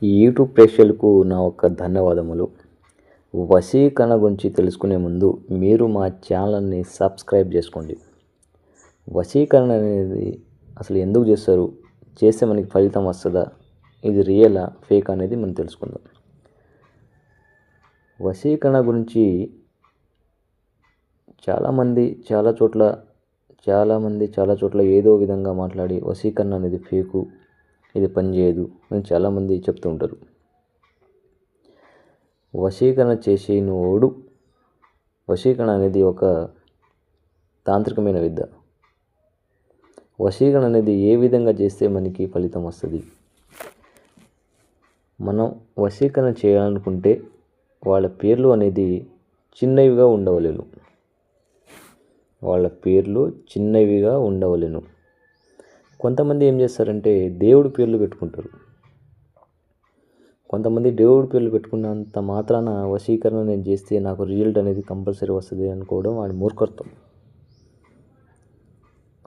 ఈ యూట్యూబ్ ప్రేక్షకులకు నా యొక్క ధన్యవాదములు. వశీకరణ గురించి తెలుసుకునే ముందు మీరు మా ఛానల్ని సబ్స్క్రైబ్ చేసుకోండి. వశీకరణ అనేది అసలు ఎందుకు చేస్తారు, చేస్తే మనకి ఫలితం వస్తుందా, ఇది రియలా ఫేక్ అనేది మనం తెలుసుకుందాం. వశీకరణ గురించి చాలామంది చాలా చోట్ల ఏదో విధంగా మాట్లాడి వశీకరణ అనేది ఫేకు, ఇది పనిచేయదు అని చాలామంది చెప్తూ ఉంటారు. వశీకరణ వశీకరణ అనేది ఒక తాంత్రికమైన విద్య. వశీకరణ అనేది ఏ విధంగా చేస్తే మనకి ఫలితం వస్తుంది. మనం వశీకరణ చేయాలనుకుంటే వాళ్ళ పేర్లు అనేది చిన్నవిగా ఉండవలెను. కొంతమంది ఏం చేస్తారంటే దేవుడి పేర్లు పెట్టుకుంటారు. కొంతమంది దేవుడి పేర్లు పెట్టుకున్నంత మాత్రాన వశీకరణ నేను చేస్తే నాకు రిజల్ట్ అనేది కంపల్సరీ వస్తుంది అనుకోవడం వాడి మూర్ఖత్వం.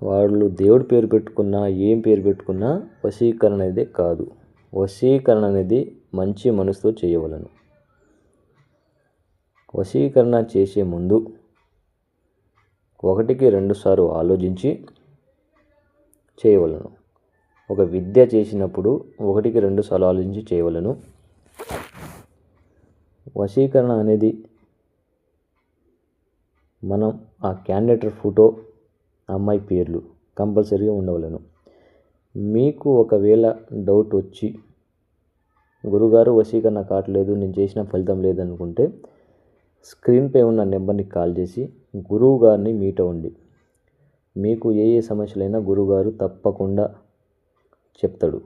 వాళ్ళు దేవుడి పేరు పెట్టుకున్నా, ఏం పేరు పెట్టుకున్నా వశీకరణ అనేది కాదు. వశీకరణ అనేది మంచి మనసుతో చేయవలను. వశీకరణ చేసే ముందు 1కి 2 సార్లు ఆలోచించి చేయవలను. ఒక విద్య చేసినప్పుడు 1కి 2 సార్లు ఆలోచించి చేయవలను. వశీకరణ అనేది మనం ఆ క్యాండిడేట్ ఫోటో, అమ్మాయి పేర్లు కంపల్సరీగా ఉండవలను. మీకు ఒకవేళ డౌట్ వచ్చి గురుగారు వశీకరణ కావట్లేదు, నేను చేసిన ఫలితం లేదనుకుంటే స్క్రీన్పై ఉన్న నెంబర్ని కాల్ చేసి గురువు గారిని మీట్ అవ్వండి. మీకు ఏ సమస్యలైనా గురువుగారు తప్పకుండా చెప్తాడు.